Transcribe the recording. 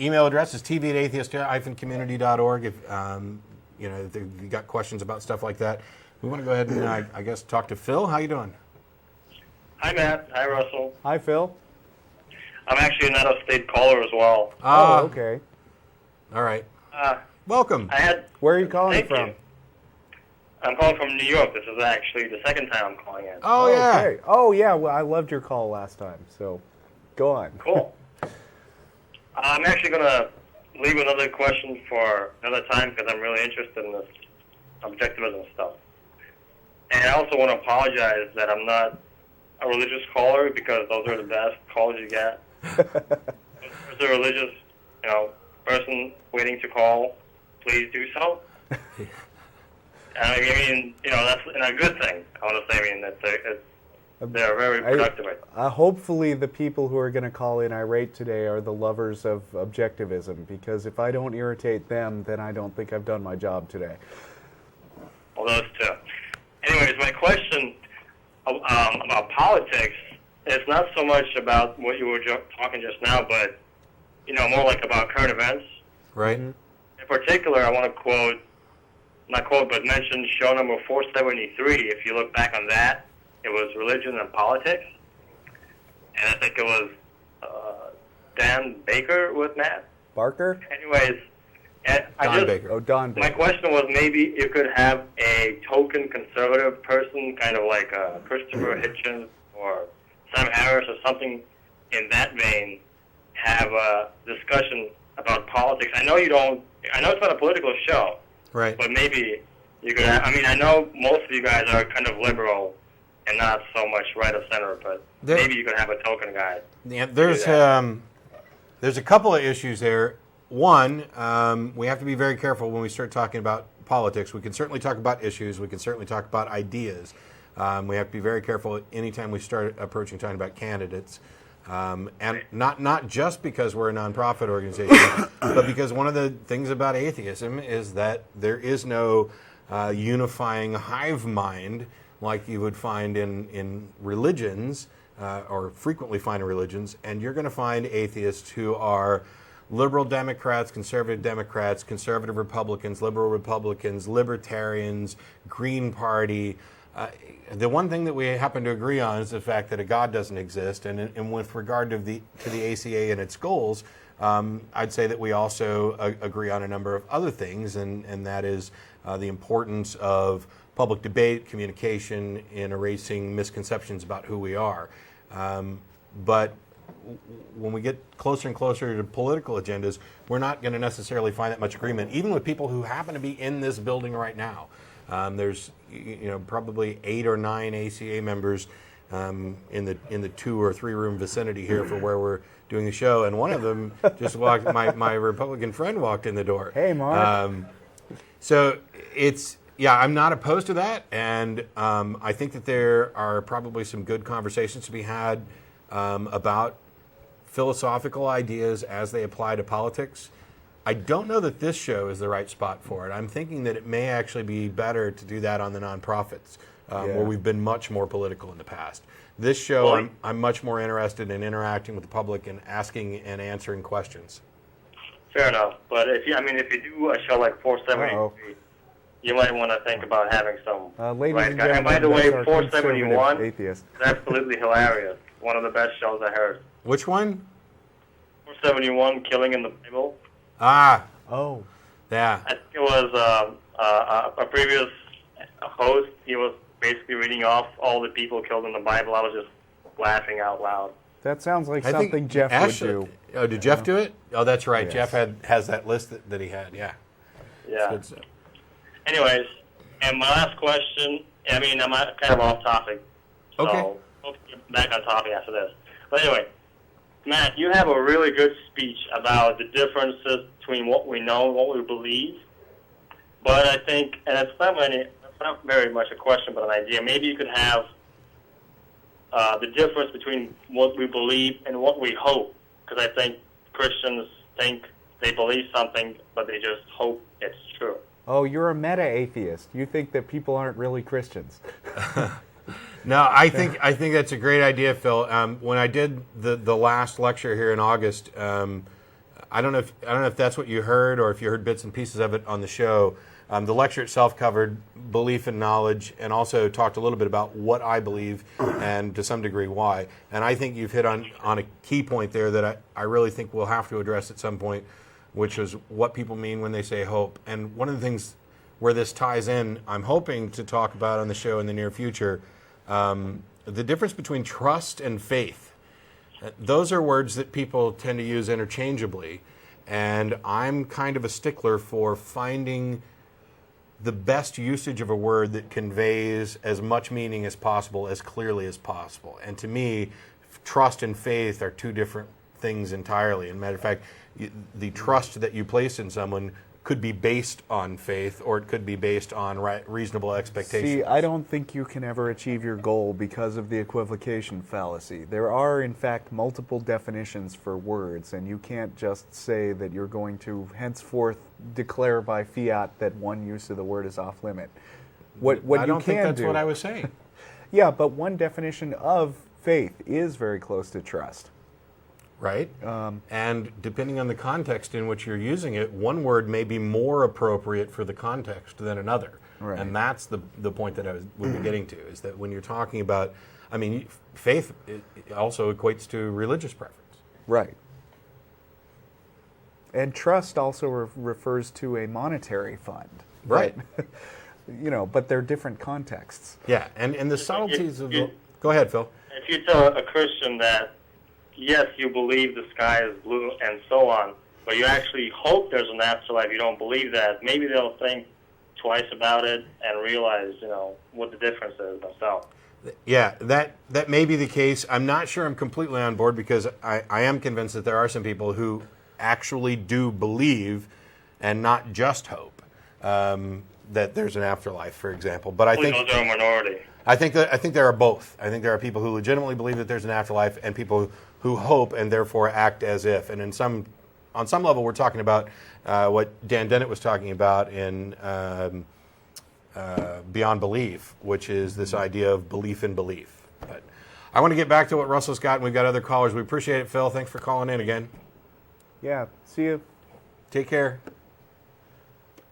email address is tv@atheist-community.org. If if you got questions about stuff like that, we want to go ahead and I guess talk to Phil. How you doing? Hi, Matt. Hi, Russell. Hi, Phil. I'm actually an out-of-state caller as well. Oh, okay. All right. Welcome. Where are you calling from? You. I'm calling from New York. This is actually the second time I'm calling in. Oh, yeah. Okay. Oh, yeah. Well, I loved your call last time, so go on. Cool. I'm actually going to leave another question for another time because I'm really interested in this objectivism stuff. And I also want to apologize that I'm not a religious caller because those are the best calls you get. If there's a religious, person waiting to call, please do so. I mean, that's a good thing. I want to say, that they're very productive. Hopefully the people who are going to call in irate today are the lovers of objectivism, because if I don't irritate them, then I don't think I've done my job today. Well, those two. Anyways, my question about politics is not so much about what you were talking just now, but, more like about current events. Right. In particular, I want to mention show number 473. If you look back on that, it was religion and politics. And I think it was Dan Baker with Matt. Barker? Anyways, Don Baker. Oh, Don Baker. My question was maybe you could have a token conservative person, kind of like Christopher Hitchens or Sam Harris or something in that vein, have a discussion about politics. I know it's not a political show. Right. But maybe you could have, I know most of you guys are kind of liberal and not so much right of center, but maybe you could have a token guy. Yeah, there's a couple of issues there. One, we have to be very careful when we start talking about politics. We can certainly talk about issues. We can certainly talk about ideas. We have to be very careful anytime we start approaching talking about candidates. And not just because we're a nonprofit organization, but because one of the things about atheism is that there is no unifying hive mind like you would find in religions, or frequently find in religions, and you're going to find atheists who are liberal Democrats, conservative Republicans, liberal Republicans, libertarians, Green Party. The one thing that we happen to agree on is the fact that a God doesn't exist, and with regard to the ACA and its goals, I'd say that we also agree on a number of other things, and that is the importance of public debate, communication, in erasing misconceptions about who we are. But when we get closer and closer to political agendas, we're not going to necessarily find that much agreement, even with people who happen to be in this building right now. There's probably 8 or 9 ACA members in the 2 or 3 room vicinity here for where we're doing the show, and one of them just walked. My Republican friend walked in the door. Hey, Mark. So I'm not opposed to that, and I think that there are probably some good conversations to be had about philosophical ideas as they apply to politics. I don't know that this show is the right spot for it. I'm thinking that it may actually be better to do that on the nonprofits, where we've been much more political in the past. This show, I'm much more interested in interacting with the public and asking and answering questions. Fair enough, but if you do a show like 473, you might want to think about having some right guy. And by the way, 471 is absolutely hilarious. One of the best shows I heard. Which one? 471, Killing in the Bible. Ah. Oh. Yeah. I think it was a previous host. He was basically reading off all the people killed in the Bible. I was just laughing out loud. That sounds like something Jeff would do. Oh, did Jeff do it? Oh, that's right. Yes. Jeff has that list that he had. Yeah. Yeah. Anyways, and my last question, I'm kind of off topic. So okay. We'll get back on topic after this. But anyway, Matt, you have a really good speech about the differences between what we know and what we believe. But I think, and it's not very much a question, but an idea. Maybe you could have the difference between what we believe and what we hope. Because I think Christians think they believe something, but they just hope it's true. Oh, you're a meta-atheist. You think that people aren't really Christians. No, I think that's a great idea, Phil. When I did the last lecture here in August, I don't know if that's what you heard or if you heard bits and pieces of it on the show. The lecture itself covered belief and knowledge, and also talked a little bit about what I believe and to some degree why. And I think you've hit on a key point there that I really think we'll have to address at some point, which is what people mean when they say hope. And one of the things where this ties in, I'm hoping to talk about on the show in the near future, the difference between trust and faith. Those are words that people tend to use interchangeably, and I'm kind of a stickler for finding the best usage of a word that conveys as much meaning as possible, as clearly as possible. And to me, trust and faith are two different things entirely. As a matter of fact, the trust that you place in someone could be based on faith, or it could be based on reasonable expectations. See, I don't think you can ever achieve your goal because of the equivocation fallacy. There are, in fact, multiple definitions for words, and you can't just say that you're going to henceforth declare by fiat that one use of the word is off limit. What I don't think that's what I was saying. Yeah, but one definition of faith is very close to trust. Right? And depending on the context in which you're using it, one word may be more appropriate for the context than another. Right. And that's the point that I would be getting to, is that when you're talking about, I mean, faith it also equates to religious preference. Right. And trust also refers to a monetary fund. Right. But they're different contexts. Yeah, and the subtleties of the... Go ahead, Phil. If you tell a Christian that, yes, you believe the sky is blue and so on, but you actually hope there's an afterlife, you don't believe that, maybe they'll think twice about it and realize, what the difference is themselves. Yeah, that may be the case. I'm not sure I'm completely on board, because I am convinced that there are some people who actually do believe and not just hope that there's an afterlife, for example. But I think those are a minority. I think there are both. I think there are people who legitimately believe that there's an afterlife, and people who hope and therefore act as if. And on some level, we're talking about what Dan Dennett was talking about in Beyond Belief, which is this idea of belief in belief. But I want to get back to what Russell's got, and we've got other callers. We appreciate it, Phil. Thanks for calling in again. Yeah, see you. Take care.